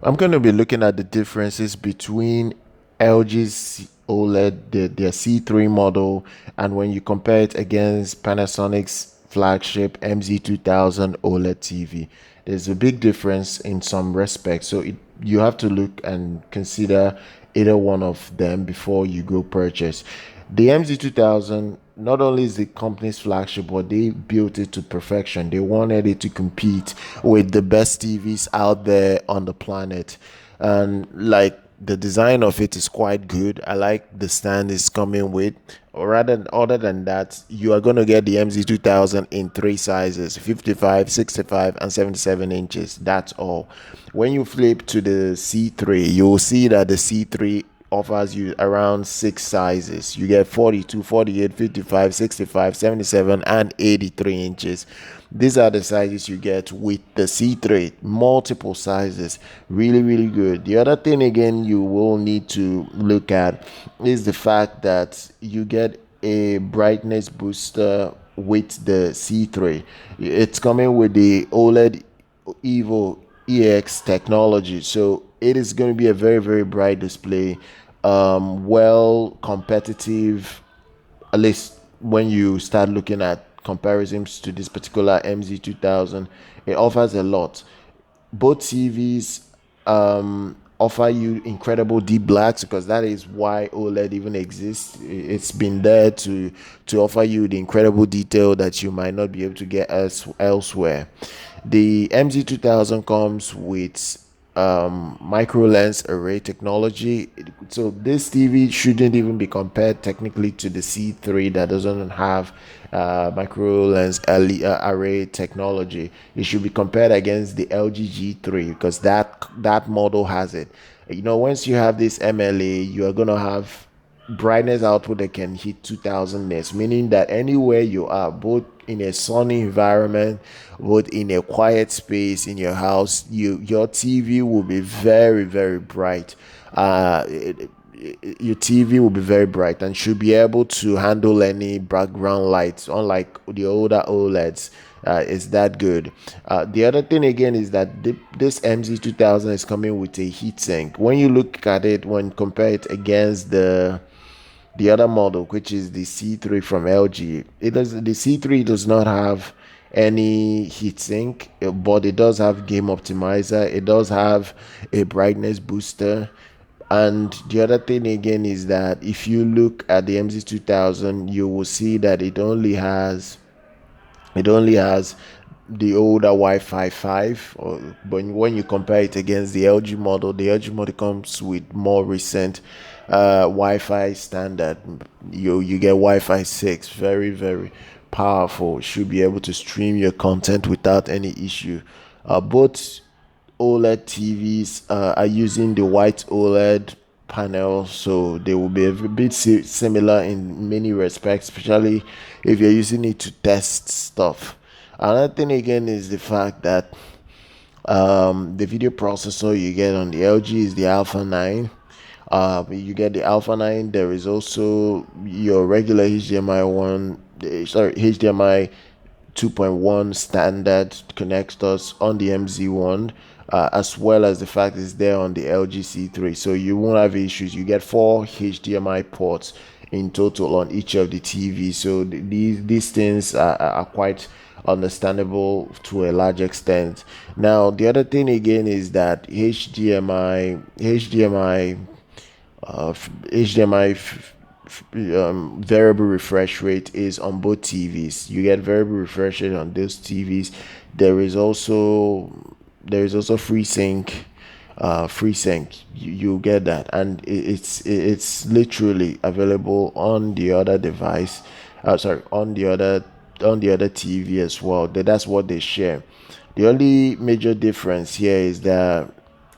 I'm going to be looking at the differences between LG's OLED, their C3 model, and when you compare it against Panasonic's flagship MZ2000 OLED TV. There's a big difference in some respects, so you have to look and consider either one of them before you go purchase. The MZ2000 not only is the company's flagship, but they built it to perfection. They wanted it to compete with the best TVs out there on the planet. And like the design of it is quite good. I like the stand it's coming with. Or rather, other than that, you are going to get the MZ2000 in three sizes: 55, 65, and 77 inches. That's all. When you flip to the C3, you'll see that the C3 offers you around six sizes. You get 42, 48, 55, 65, 77, and 83 inches. These are the sizes you get with the C3. Multiple sizes. Really, really good. The other thing, again, you will need to look at is the fact that you get a brightness booster with the C3. It's coming with the OLED Evo EX technology. So it is going to be a very, very bright display, well competitive, at least when you start looking at comparisons to this particular MZ2000. It offers a lot. Both TVs offer you incredible deep blacks, because that is why OLED even exists. It's been there to offer you the incredible detail that you might not be able to get elsewhere. The MZ2000 comes with micro lens array technology. So this TV shouldn't even be compared technically to the C3 that doesn't have micro lens array technology. It should be compared against the LG G3, because that model has it. You know, once you have this MLA, you are gonna have brightness output that can hit 2000 nits, meaning that anywhere you are, both in a sunny environment, both in a quiet space in your house, your TV will be very, very bright. Your TV will be very bright and should be able to handle any background lights, unlike the older OLEDs. Is that good? The other thing again is that this MZ2000 is coming with a heatsink. When you look at it, when compare it against the other model, which is the C3 from LG, the C3 does not have any heatsink, but it does have game optimizer. It does have a brightness booster. And the other thing again is that if you look at the MZ2000, you will see that it only has the older Wi-Fi 5, but when you compare it against the LG model comes with more recent Wi-Fi standard. You get Wi-Fi 6, very, very powerful. Should be able to stream your content without any issue. Both OLED TVs are using the white OLED panel, so they will be a bit similar in many respects, especially if you're using it to test stuff. Another thing again is the fact that the video processor you get on the LG is the Alpha 9. You get the Alpha 9. There is also your regular HDMI 1, HDMI 2.1 standard connectors on the MZ1, as well as the fact it's there on the LG C3. So you won't have issues. You get four HDMI ports in total on each of the TVs. So these things are quite understandable to a large extent. Now, the other thing again is that HDMI variable refresh rate is on both TVs. You get variable refresh rate on those TVs. There is also FreeSync. You get that, and it's literally available on the other device. Sorry, on the other TV as well. That's what they share. The only major difference here is that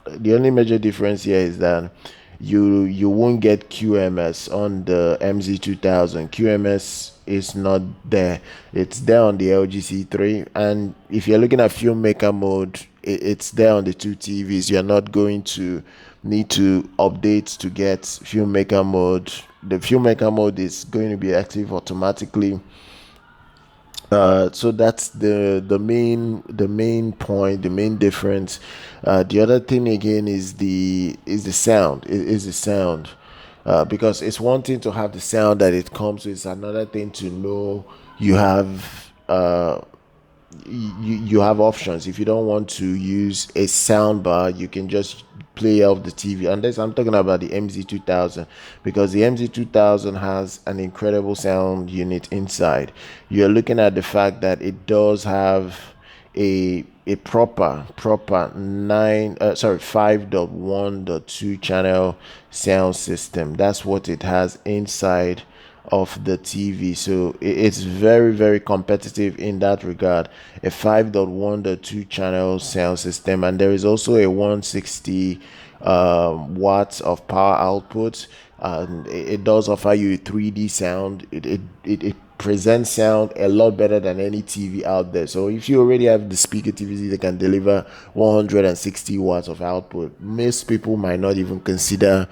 the only major difference here is that you won't get QMS on the MZ2000. QMS is not there. It's there on the LG C3, and if you're looking at filmmaker mode, it's there on the two TVs. You're not going to need to update to get filmmaker mode. The filmmaker mode is going to be active automatically So that's the main point, the main difference. The other thing again is the sound. It is the sound, because it's one thing to have the sound that it comes with. It's another thing to know you have you have options. If you don't want to use a sound bar, you can just play off the TV. And this, I'm talking about the MZ2000, because the MZ2000 has an incredible sound unit inside. You're looking at the fact that it does have a proper 5.1.2 channel sound system. That's what it has inside of the TV. So it's very, very competitive in that regard. A 5.1.2 channel sound system, and there is also a 160 watts of power output. And it does offer you a 3D sound. It presents sound a lot better than any TV out there. So if you already have the speaker TVs that can deliver 160 watts of output, most people might not even consider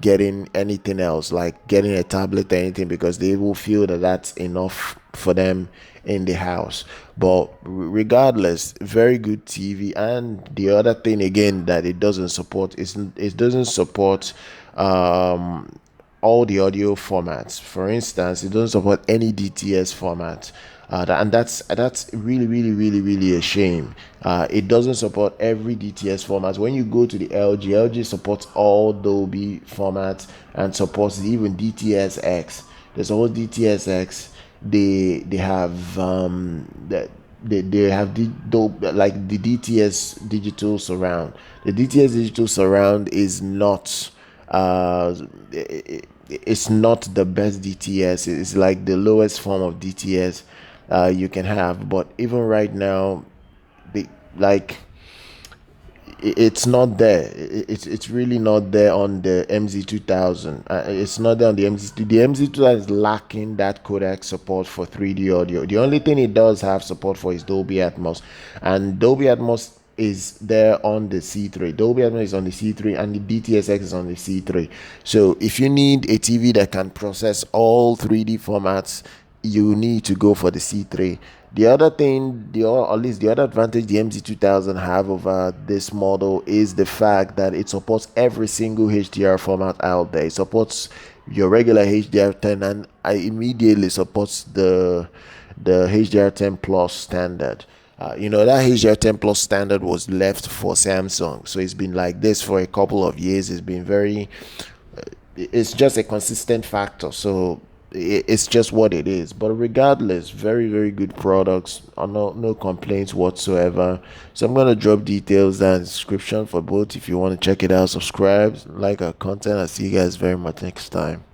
getting anything else, like getting a tablet or anything, because they will feel that that's enough for them in the house. But regardless, very good TV. And the other thing again that it doesn't support is it doesn't support all the audio formats. For instance, it doesn't support any DTS format. And that's really, really, really, really a shame. It doesn't support every DTS format. When you go to the LG supports all Dolby formats and supports even DTSX. There's all DTSX. They have they have like the DTS digital surround. The DTS digital surround is not uh it's not the best DTS. It's like the lowest form of DTS you can have. But even right now, the like it's not there. It's really not there on the MZ2000. It's not there on the MZ. The MZ2000 is lacking that codec support for 3D audio. The only thing it does have support for is Dolby Atmos, and Dolby Atmos is there on the C3. Dolby Atmos is on the C3, and the DTSX is on the C3. So if you need a TV that can process all 3D formats, you need to go for the C3. The other thing, or at least the other advantage the MZ2000 have over this model is the fact that it supports every single HDR format out there. It supports your regular HDR10, and I immediately supports the HDR10 Plus standard. That HDR10 Plus standard was left for Samsung, so it's been like this for a couple of years. It's been very it's just a consistent factor. So it's just what it is. But regardless, very, very good products. No complaints whatsoever. So I'm gonna drop details and description for both if you want to check it out. Subscribe, like our content. I'll see you guys very much next time.